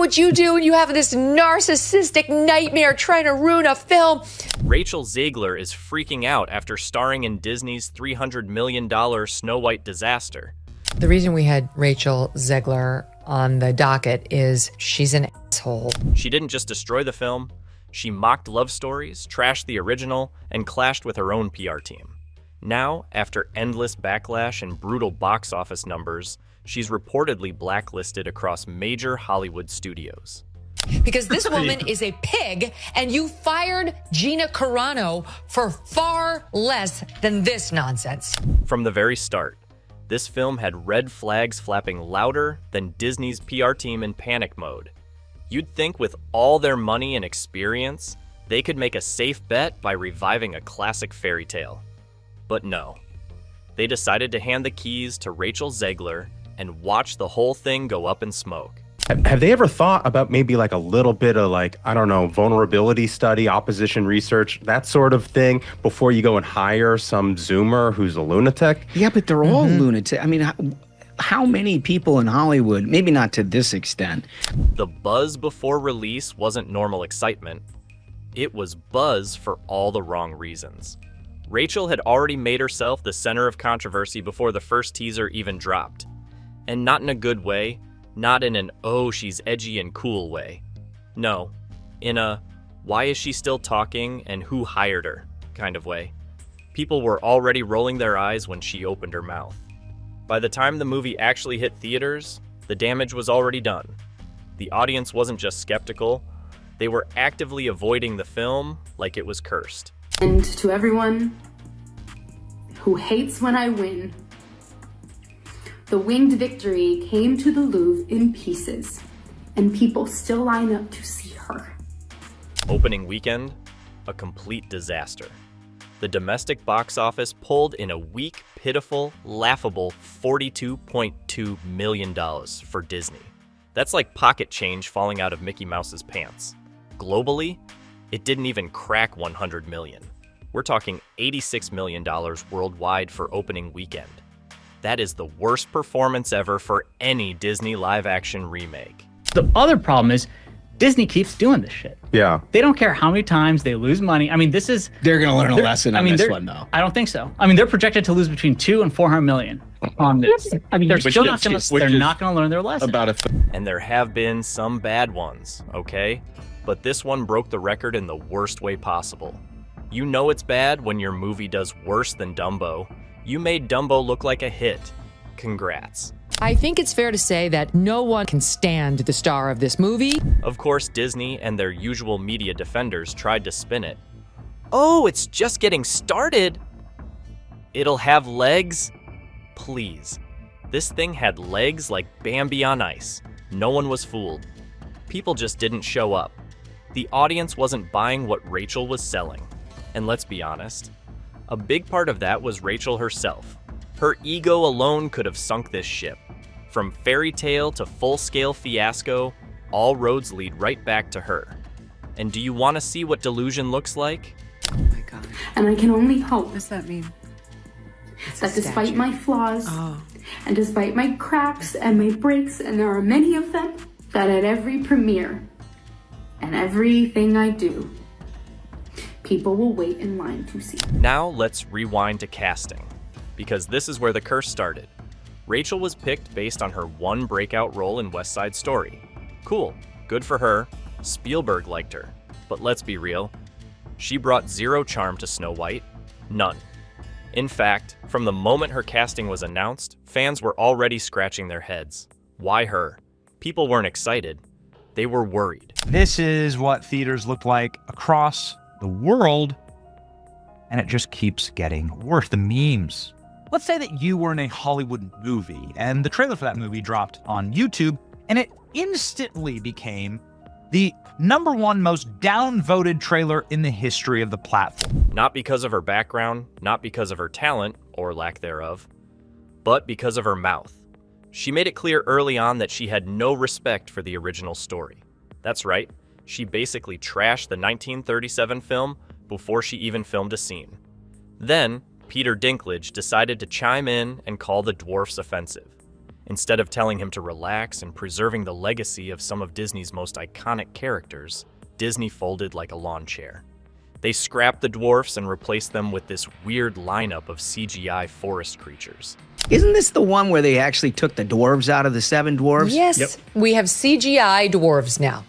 what you do when you have this narcissistic nightmare trying to ruin a film. Rachel Zegler is freaking out after starring in Disney's $300 million Snow White disaster. The reason we had Rachel Zegler on the docket is she's an asshole. She didn't just destroy the film, she mocked love stories, trashed the original, and clashed with her own PR team. Now, after endless backlash and brutal box office numbers, she's reportedly blacklisted across major Hollywood studios. Because this woman is a pig, and you fired Gina Carano for far less than this nonsense. From the very start, this film had red flags flapping louder than Disney's PR team in panic mode. You'd think with all their money and experience, they could make a safe bet by reviving a classic fairy tale. But no. They decided to hand the keys to Rachel Zegler and watch the whole thing go up in smoke. Have they ever thought about maybe like a little bit of like, I don't know, vulnerability study, opposition research, that sort of thing before you go and hire some Zoomer who's a lunatic? Yeah, but they're all lunatic. I mean, how many people in Hollywood, maybe not to this extent. The buzz before release wasn't normal excitement. It was buzz for all the wrong reasons. Rachel had already made herself the center of controversy before the first teaser even dropped. And not in a good way. Not in an, oh, she's edgy and cool way. No, in a, why is she still talking and who hired her kind of way. People were already rolling their eyes when she opened her mouth. By the time the movie actually hit theaters, the damage was already done. The audience wasn't just skeptical, they were actively avoiding the film like it was cursed. And to everyone who hates when I win, the winged victory came to the Louvre in pieces, and people still line up to see her. Opening weekend, a complete disaster. The domestic box office pulled in a weak, pitiful, laughable $42.2 million for Disney. That's like pocket change falling out of Mickey Mouse's pants. Globally, it didn't even crack $100 million. We're talking $86 million worldwide for opening weekend. That is the worst performance ever for any Disney live-action remake. The other problem is Disney keeps doing this shit. Yeah. They don't care how many times they lose money. I mean, this is... They're going to learn a lesson on this one, though. I don't think so. I mean, they're projected to lose between $200 and $400 million on this. I mean, they're still not going to... They're not going to learn their lesson. And there have been some bad ones, okay? But this one broke the record in the worst way possible. You know it's bad when your movie does worse than Dumbo. You made Dumbo look like a hit. Congrats. I think it's fair to say that no one can stand the star of this movie. Of course, Disney and their usual media defenders tried to spin it. Oh, it's just getting started. It'll have legs? Please. This thing had legs like Bambi on ice. No one was fooled. People just didn't show up. The audience wasn't buying what Rachel was selling. And let's be honest, a big part of that was Rachel herself. Her ego alone could have sunk this ship. From fairy tale to full-scale fiasco, all roads lead right back to her. And do you want to see what delusion looks like? Oh my God. And I can only hope. What does that mean? That despite my flaws, and despite my cracks and my breaks, and there are many of them, that at every premiere and everything I do, people will wait in line to see. Now let's rewind to casting, because this is where the curse started. Rachel was picked based on her one breakout role in West Side Story. Cool, good for her. Spielberg liked her. But let's be real, she brought zero charm to Snow White. None. In fact, from the moment her casting was announced, fans were already scratching their heads. Why her? People weren't excited. They were worried. This is what theaters look like across the world, and it just keeps getting worse. The memes. Let's say that you were in a Hollywood movie, and the trailer for that movie dropped on YouTube, and it instantly became the #1 most downvoted trailer in the history of the platform. Not because of her background, not because of her talent, or lack thereof, but because of her mouth. She made it clear early on that she had no respect for the original story. That's right, she basically trashed the 1937 film before she even filmed a scene. Then, Peter Dinklage decided to chime in and call the dwarfs offensive. Instead of telling him to relax and preserving the legacy of some of Disney's most iconic characters, Disney folded like a lawn chair. They scrapped the dwarfs and replaced them with this weird lineup of CGI forest creatures. Isn't this the one where they actually took the dwarves out of the seven dwarves? Yes, Yep. we have CGI dwarves now.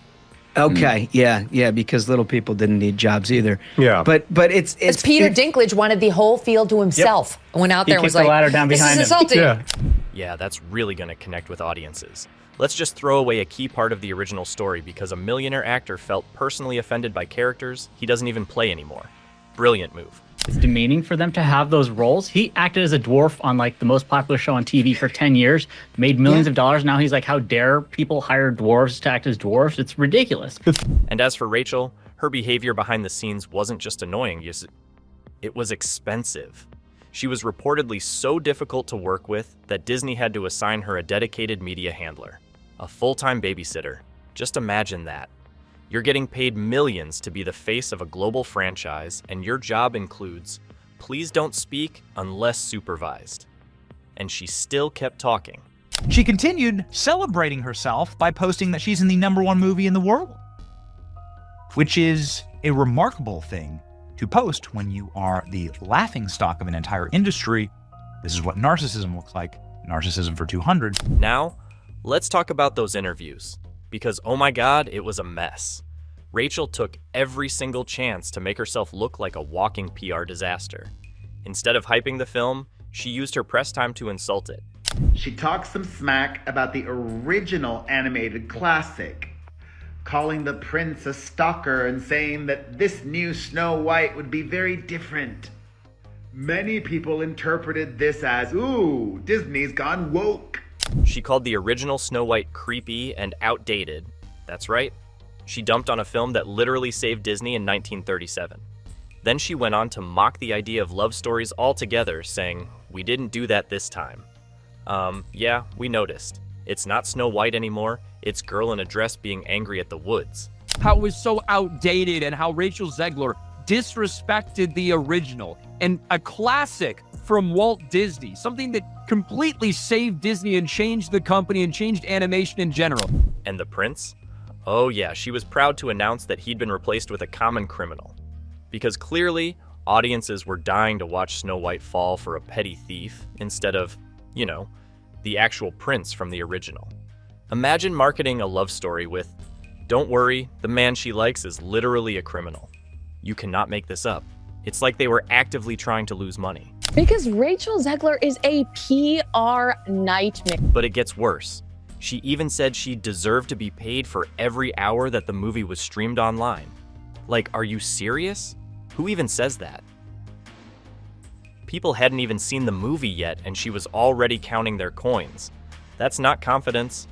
Okay, yeah, because little people didn't need jobs either. Yeah. But it's As Peter Dinklage wanted the whole field to himself. Went out He there and was kicked the like, ladder down this behind is him." insulting. Yeah, that's really going to connect with audiences. Let's just throw away a key part of the original story because a millionaire actor felt personally offended by characters he doesn't even play anymore. Brilliant move. It's demeaning for them to have those roles. He acted as a dwarf on like the most popular show on TV for 10 years, made millions of dollars. Now he's like, how dare people hire dwarves to act as dwarfs? It's ridiculous. And as for Rachel, her behavior behind the scenes wasn't just annoying, it was expensive. She was reportedly so difficult to work with that Disney had to assign her a dedicated media handler, a full-time babysitter. Just imagine that. You're getting paid millions to be the face of a global franchise, and your job includes, please don't speak unless supervised. And she still kept talking. She continued celebrating herself by posting that she's in the #1 movie in the world, which is a remarkable thing to post when you are the laughingstock of an entire industry. This is what narcissism looks like. Narcissism for 200. Now, let's talk about those interviews, because oh my god, it was a mess. Rachel took every single chance to make herself look like a walking PR disaster. Instead of hyping the film, she used her press time to insult it. She talks some smack about the original animated classic, calling the prince a stalker and saying that this new Snow White would be very different. Many people interpreted this as, ooh, Disney's gone woke. She called the original Snow White creepy and outdated. That's right. She dumped on a film that literally saved Disney in 1937. Then she went on to mock the idea of love stories altogether, saying, "We didn't do that this time." Yeah, we noticed. It's not Snow White anymore, it's girl in a dress being angry at the woods. How it was so outdated and how Rachel Zegler disrespected the original and a classic from Walt Disney, something that completely saved Disney and changed the company and changed animation in general. And the prince? Oh yeah, she was proud to announce that he'd been replaced with a common criminal. Because clearly, audiences were dying to watch Snow White fall for a petty thief instead of, you know, the actual prince from the original. Imagine marketing a love story with, "Don't worry, the man she likes is literally a criminal." You cannot make this up. It's like they were actively trying to lose money. Because Rachel Zegler is a PR nightmare. But it gets worse. She even said she deserved to be paid for every hour that the movie was streamed online. Like, are you serious? Who even says that? People hadn't even seen the movie yet, and she was already counting their coins. That's not confidence,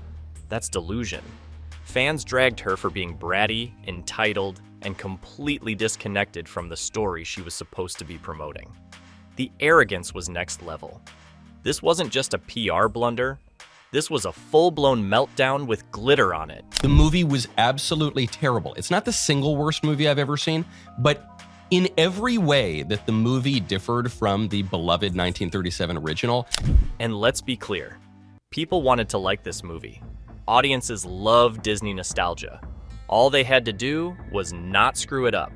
that's delusion. Fans dragged her for being bratty, entitled, and completely disconnected from the story she was supposed to be promoting. The arrogance was next level. This wasn't just a PR blunder. This was a full-blown meltdown with glitter on it. The movie was absolutely terrible. It's not the single worst movie I've ever seen, but in every way that the movie differed from the beloved 1937 original. And let's be clear, people wanted to like this movie. Audiences love Disney nostalgia. All they had to do was not screw it up.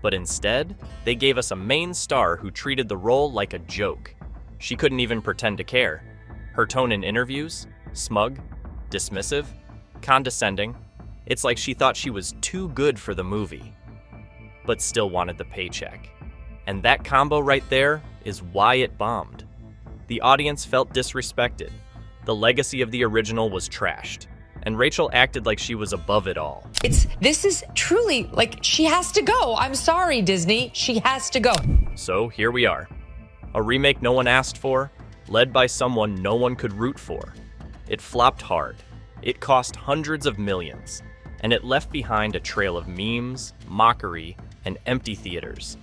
But instead, they gave us a main star who treated the role like a joke. She couldn't even pretend to care. Her tone in interviews, smug, dismissive, condescending. It's like she thought she was too good for the movie, but still wanted the paycheck. And that combo right there is why it bombed. The audience felt disrespected. The legacy of the original was trashed. And Rachel acted like she was above it all. This is truly, like, she has to go. I'm sorry, Disney. She has to go. So here we are. A remake no one asked for, led by someone no one could root for. It flopped hard. It cost hundreds of millions. And it left behind a trail of memes, mockery, and empty theaters.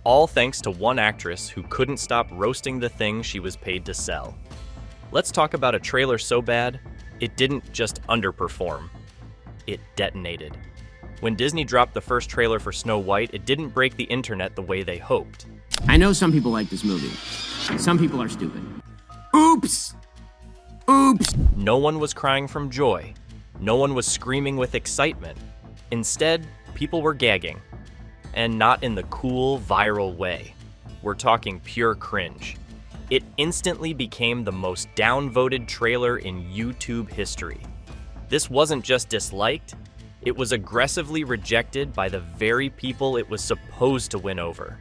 All thanks to one actress who couldn't stop roasting the thing she was paid to sell. Let's talk about a trailer so bad, it didn't just underperform, it detonated. When Disney dropped the first trailer for Snow White, it didn't break the internet the way they hoped. I know some people like this movie. Some people are stupid. Oops! Oops! No one was crying from joy. No one was screaming with excitement. Instead, people were gagging. And not in the cool, viral way. We're talking pure cringe. It instantly became the most downvoted trailer in YouTube history. This wasn't just disliked, it was aggressively rejected by the very people it was supposed to win over.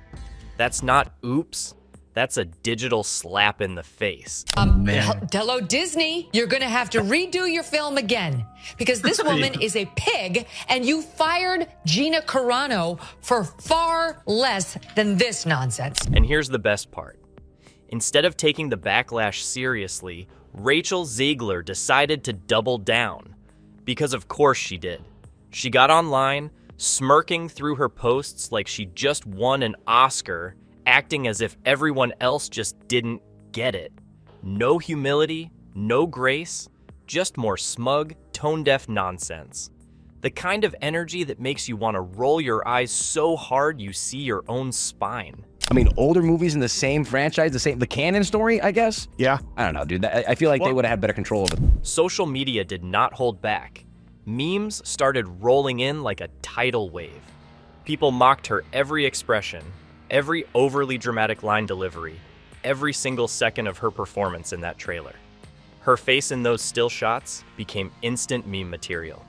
That's not oops, that's a digital slap in the face. Hello, Disney, you're gonna have to redo your film again because this woman is a pig and you fired Gina Carano for far less than this nonsense. And here's the best part. Instead of taking the backlash seriously, Rachel Zegler decided to double down. Because of course she did. She got online, smirking through her posts like she just won an Oscar, acting as if everyone else just didn't get it. No humility, no grace, just more smug, tone-deaf nonsense. The kind of energy that makes you want to roll your eyes so hard you see your own spine. I mean, older movies in the same franchise, the canon story, I guess? Yeah. I don't know, dude. I feel like they would have had better control of it. Social media did not hold back. Memes started rolling in like a tidal wave. People mocked her every expression, every overly dramatic line delivery, every single second of her performance in that trailer. Her face in those still shots became instant meme material.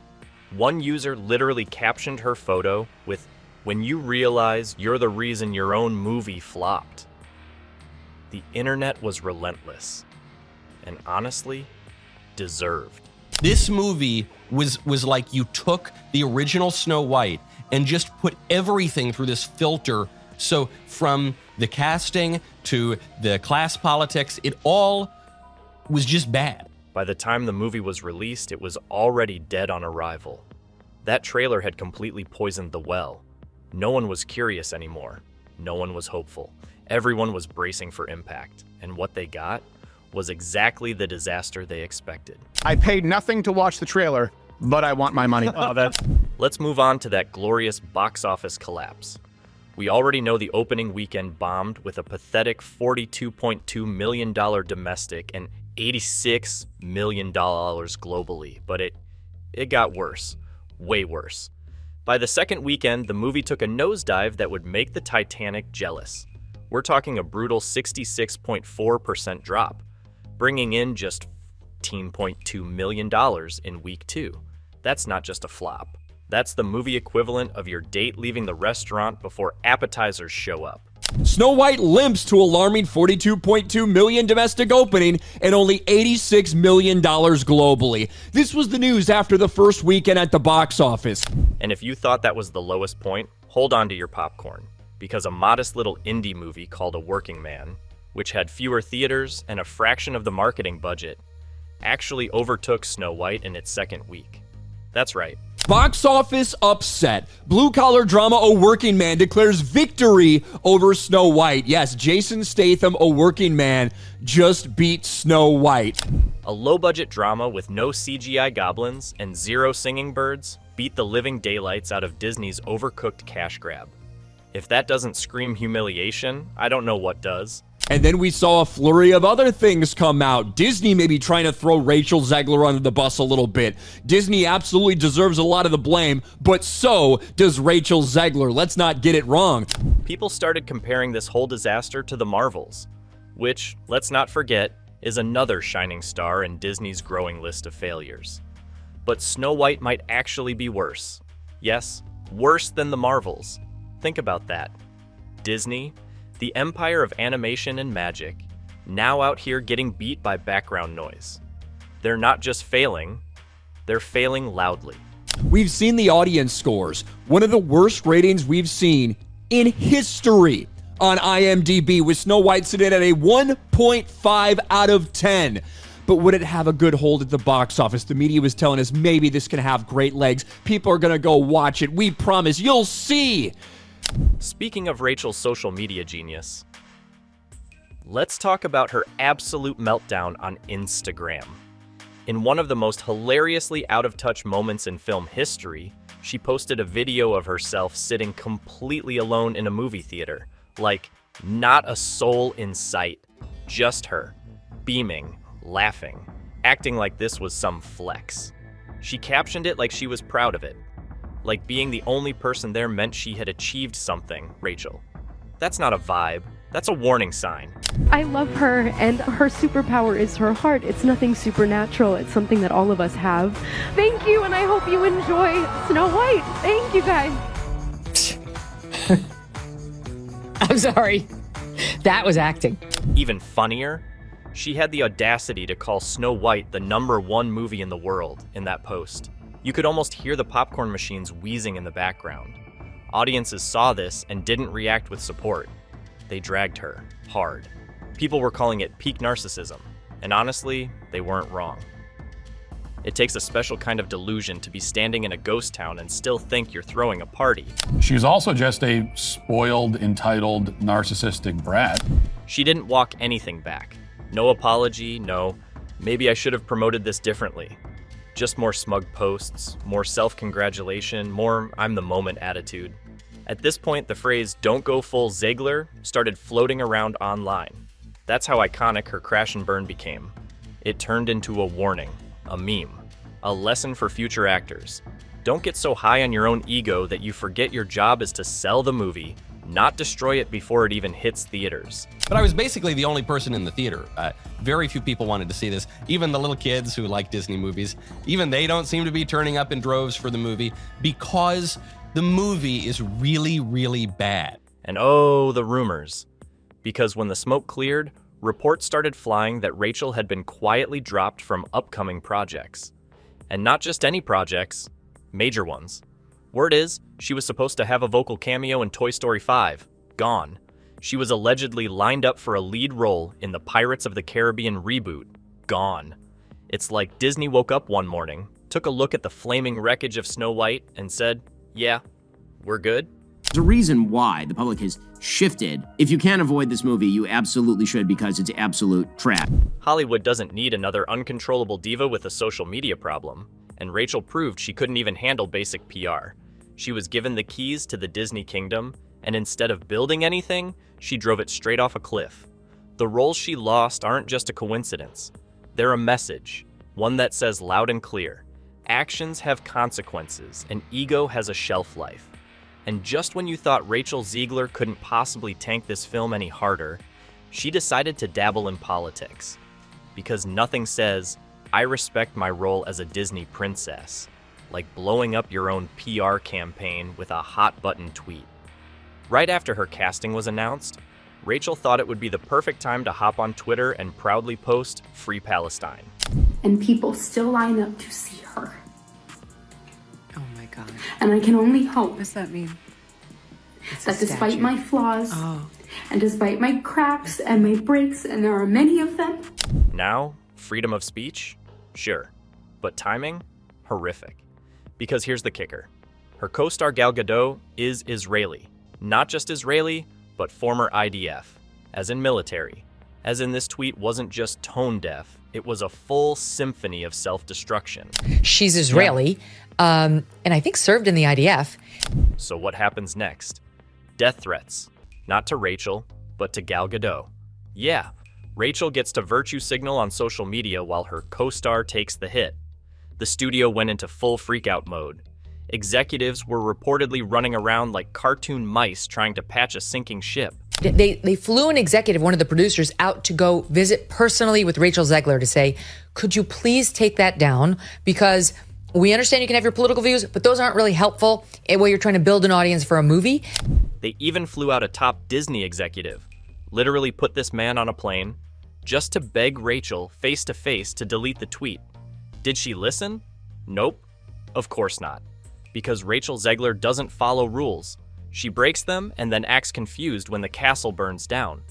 One user literally captioned her photo with, "When you realize you're the reason your own movie flopped." The internet was relentless, and honestly, deserved. This movie was like you took the original Snow White and just put everything through this filter. So from the casting to the class politics, it all was just bad. By the time the movie was released, it was already dead on arrival. That trailer had completely poisoned the well. No one was curious anymore. No one was hopeful. Everyone was bracing for impact. And what they got was exactly the disaster they expected. I paid nothing to watch the trailer, but I want my money. Let's move on to that glorious box office collapse. We already know the opening weekend bombed with a pathetic $42.2 million domestic and $86 million globally, but it got worse, way worse. By the second weekend, the movie took a nosedive that would make the Titanic jealous. We're talking a brutal 66.4% drop, bringing in just $15.2 million in week 2. That's not just a flop. That's the movie equivalent of your date leaving the restaurant before appetizers show up. Snow White limps to alarming $42.2 million domestic opening and only $86 million globally. This was the news after the first weekend at the box office. And if you thought that was the lowest point, hold on to your popcorn, because a modest little indie movie called A Working Man, which had fewer theaters and a fraction of the marketing budget, actually overtook Snow White in its second week. That's right. Box office upset. Blue-collar drama A Working Man declares victory over Snow White. Yes, Jason Statham, A Working Man, just beat Snow White. A low-budget drama with no CGI goblins and 0 singing birds beat the living daylights out of Disney's overcooked cash grab. If that doesn't scream humiliation, I don't know what does. And then we saw a flurry of other things come out. Disney may be trying to throw Rachel Zegler under the bus a little bit. Disney absolutely deserves a lot of the blame, but so does Rachel Zegler. Let's not get it wrong. People started comparing this whole disaster to the Marvels, which, let's not forget, is another shining star in Disney's growing list of failures. But Snow White might actually be worse. Yes, worse than the Marvels. Think about that. Disney, the empire of animation and magic, now out here getting beat by background noise. They're not just failing, they're failing loudly. We've seen the audience scores, one of the worst ratings we've seen in history on IMDb, with Snow White sitting at a 1.5 out of 10. But would it have a good hold at the box office? The media was telling us maybe this can have great legs. People are going to go watch it. We promise. You'll see. Speaking of Rachel's social media genius, let's talk about her absolute meltdown on Instagram. In one of the most hilariously out-of-touch moments in film history, she posted a video of herself sitting completely alone in a movie theater. Like, not a soul in sight, just her, beaming, laughing, acting like this was some flex. She captioned it like she was proud of it, like being the only person there meant she had achieved something, Rachel. That's not a vibe, that's a warning sign. I love her, and her superpower is her heart. It's nothing supernatural. It's something that all of us have. Thank you, and I hope you enjoy Snow White. Thank you, guys. I'm sorry. That was acting. Even funnier, she had the audacity to call Snow White the #1 movie in the world in that post. You could almost hear the popcorn machines wheezing in the background. Audiences saw this and didn't react with support. They dragged her hard. People were calling it peak narcissism, and honestly, they weren't wrong. It takes a special kind of delusion to be standing in a ghost town and still think you're throwing a party. She was also just a spoiled, entitled, narcissistic brat. She didn't walk anything back. No apology, no, maybe I should have promoted this differently. Just more smug posts, more self-congratulation, more I'm the moment attitude. At this point, the phrase "don't go full Zegler" started floating around online. That's how iconic her crash and burn became. It turned into a warning, a meme, a lesson for future actors. Don't get so high on your own ego that you forget your job is to sell the movie, not destroy it before it even hits theaters. But I was basically the only person in the theater. Very few people wanted to see this. Even the little kids who like Disney movies, even they don't seem to be turning up in droves for the movie because the movie is really, really bad. And oh, the rumors. Because when the smoke cleared, reports started flying that Rachel had been quietly dropped from upcoming projects. And not just any projects, major ones. Word is, she was supposed to have a vocal cameo in Toy Story 5. Gone. She was allegedly lined up for a lead role in the Pirates of the Caribbean reboot. Gone. It's like Disney woke up one morning, took a look at the flaming wreckage of Snow White, and said, yeah, we're good. There's a reason why the public has shifted. If you can avoid this movie, you absolutely should because it's absolute trash. Hollywood doesn't need another uncontrollable diva with a social media problem, and Rachel proved she couldn't even handle basic PR. She was given the keys to the Disney kingdom, and instead of building anything, she drove it straight off a cliff. The roles she lost aren't just a coincidence. They're a message, one that says loud and clear, actions have consequences, and ego has a shelf life. And just when you thought Rachel Zegler couldn't possibly tank this film any harder, she decided to dabble in politics. Because nothing says, I respect my role as a Disney princess, like blowing up your own PR campaign with a hot-button tweet. Right after her casting was announced, Rachel thought it would be the perfect time to hop on Twitter and proudly post Free Palestine. And people still line up to see her. Oh my God. And I can only hope. What does that mean? That despite my flaws, and despite my cracks and my breaks, and there are many of them. Now, freedom of speech? Sure. But timing? Horrific. Because here's the kicker. Her co-star Gal Gadot is Israeli. Not just Israeli, but former IDF, as in military. As in this tweet wasn't just tone deaf, it was a full symphony of self-destruction. She's Israeli, and I think served in the IDF. So what happens next? Death threats. Not to Rachel, but to Gal Gadot. Yeah, Rachel gets to virtue signal on social media while her co-star takes the hit. The studio went into full freakout mode. Executives were reportedly running around like cartoon mice trying to patch a sinking ship. They flew an executive, one of the producers, out to go visit personally with Rachel Zegler to say, could you please take that down? Because we understand you can have your political views, but those aren't really helpful while you're trying to build an audience for a movie. They even flew out a top Disney executive, literally put this man on a plane, just to beg Rachel face to face to delete the tweet. Did she listen? Nope. Of course not. Because Rachel Zegler doesn't follow rules. She breaks them and then acts confused when the castle burns down.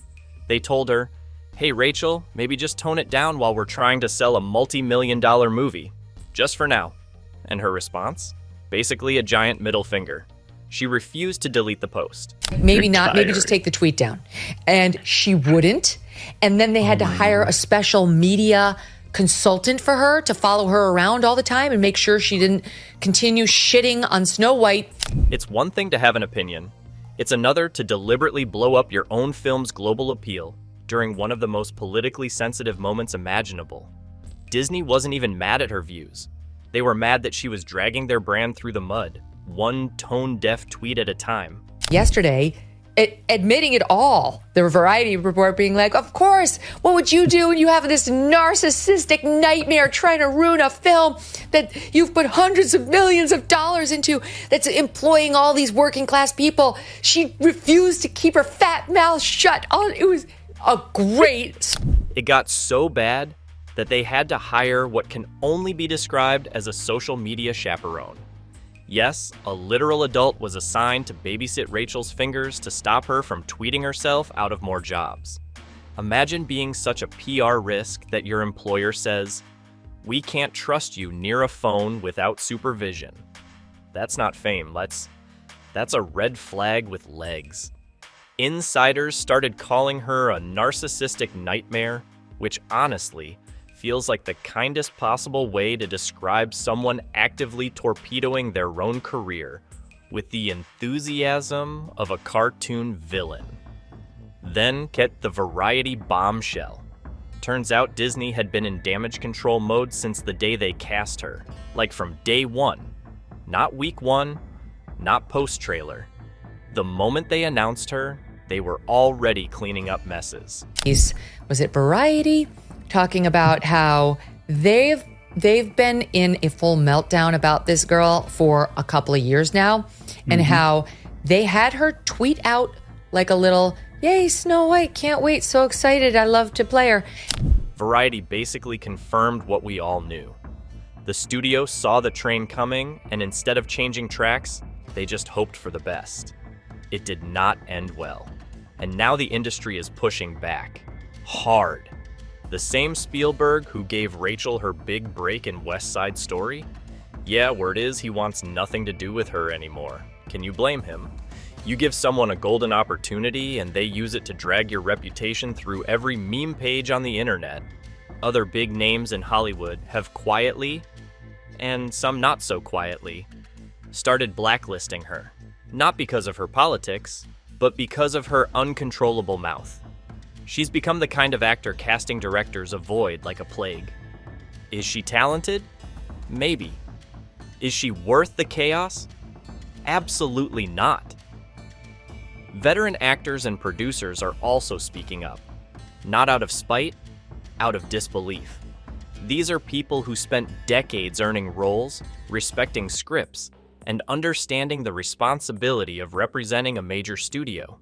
They told her, hey Rachel, maybe just tone it down while we're trying to sell a multi-million-dollar movie. Just for now. And her response? Basically a giant middle finger. She refused to delete the post. Maybe not, maybe just take the tweet down. And she wouldn't. And then they had to hire a special media consultant for her to follow her around all the time and make sure she didn't continue shitting on Snow White. It's one thing to have an opinion. It's another to deliberately blow up your own film's global appeal during one of the most politically sensitive moments imaginable. Disney wasn't even mad at her views. They were mad that she was dragging their brand through the mud, one tone-deaf tweet at a time. Yesterday, admitting it all. The Variety report being like, of course, what would you do when you have this narcissistic nightmare trying to ruin a film that you've put hundreds of millions of dollars into, that's employing all these working class people? She refused to keep her fat mouth shut. It was a great... It got so bad that they had to hire what can only be described as a social media chaperone. Yes, a literal adult was assigned to babysit Rachel's fingers to stop her from tweeting herself out of more jobs. Imagine being such a PR risk that your employer says, "We can't trust you near a phone without supervision." That's not fame, that's a red flag with legs. Insiders started calling her a narcissistic nightmare, which honestly feels like the kindest possible way to describe someone actively torpedoing their own career with the enthusiasm of a cartoon villain. Then get the Variety bombshell. Turns out Disney had been in damage control mode since the day they cast her, like from day one. Not week one, not post-trailer. The moment they announced her, they were already cleaning up messes. Was it Variety? Talking about how they've been in a full meltdown about this girl for a couple of years now, and how they had her tweet out like a little, "Yay, Snow White, can't wait, so excited, I love to play her." Variety basically confirmed what we all knew. The studio saw the train coming, and instead of changing tracks, they just hoped for the best. It did not end well, and now the industry is pushing back. Hard. The same Spielberg who gave Rachel her big break in West Side Story? Yeah, word is he wants nothing to do with her anymore. Can you blame him? You give someone a golden opportunity and they use it to drag your reputation through every meme page on the internet. Other big names in Hollywood have quietly, and some not so quietly, started blacklisting her. Not because of her politics, but because of her uncontrollable mouth. She's become the kind of actor casting directors avoid like a plague. Is she talented? Maybe. Is she worth the chaos? Absolutely not. Veteran actors and producers are also speaking up. Not out of spite, out of disbelief. These are people who spent decades earning roles, respecting scripts, and understanding the responsibility of representing a major studio.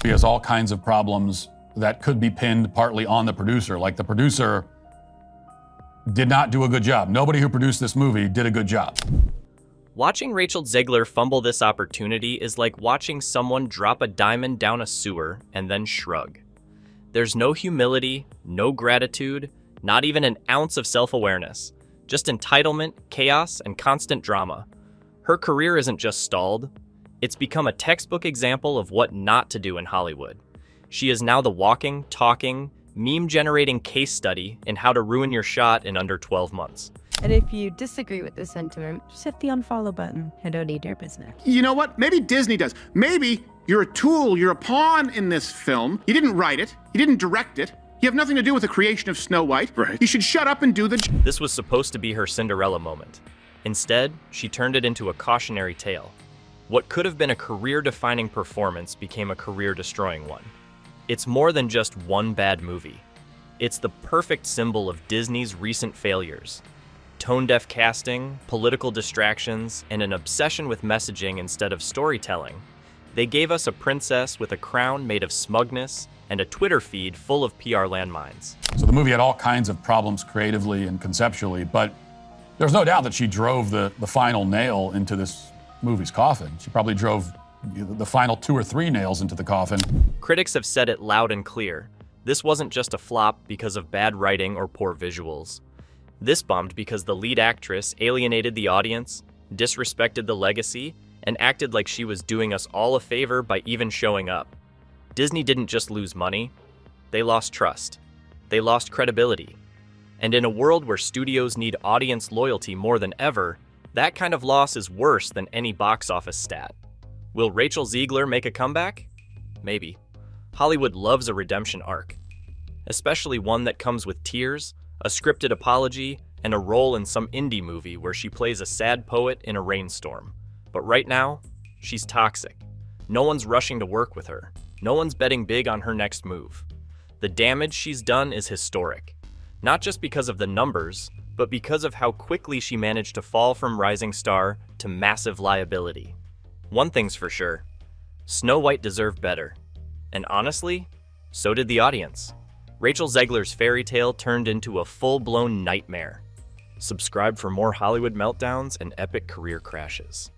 He has all kinds of problems that could be pinned partly on the producer. Like the producer did not do a good job. Nobody who produced this movie did a good job. Watching Rachel Zegler fumble this opportunity is like watching someone drop a diamond down a sewer and then shrug. There's no humility, no gratitude, not even an ounce of self-awareness. Just entitlement, chaos, and constant drama. Her career isn't just stalled. It's become a textbook example of what not to do in Hollywood. She is now the walking, talking, meme-generating case study in how to ruin your shot in under 12 months. And if you disagree with this sentiment, just hit the unfollow button. I don't need your business. You know what? Maybe Disney does. Maybe you're a tool, you're a pawn in this film. You didn't write it. You didn't direct it. You have nothing to do with the creation of Snow White. Right. You should shut up and do the... This was supposed to be her Cinderella moment. Instead, she turned it into a cautionary tale. What could have been a career-defining performance became a career-destroying one. It's more than just one bad movie. It's the perfect symbol of Disney's recent failures. Tone-deaf casting, political distractions, and an obsession with messaging instead of storytelling. They gave us a princess with a crown made of smugness and a Twitter feed full of PR landmines. So the movie had all kinds of problems creatively and conceptually, but there's no doubt that she drove the final nail into this movie's coffin. She probably drove the final 2 or 3 nails into the coffin. Critics have said it loud and clear. This wasn't just a flop because of bad writing or poor visuals. This bombed because the lead actress alienated the audience, disrespected the legacy, and acted like she was doing us all a favor by even showing up. Disney didn't just lose money, they lost trust. They lost credibility. And in a world where studios need audience loyalty more than ever, that kind of loss is worse than any box office stat. Will Rachel Zegler make a comeback? Maybe. Hollywood loves a redemption arc, especially one that comes with tears, a scripted apology, and a role in some indie movie where she plays a sad poet in a rainstorm. But right now, she's toxic. No one's rushing to work with her. No one's betting big on her next move. The damage she's done is historic. Not just because of the numbers, but because of how quickly she managed to fall from rising star to massive liability. One thing's for sure, Snow White deserved better. And honestly, so did the audience. Rachel Zegler's fairy tale turned into a full-blown nightmare. Subscribe for more Hollywood meltdowns and epic career crashes.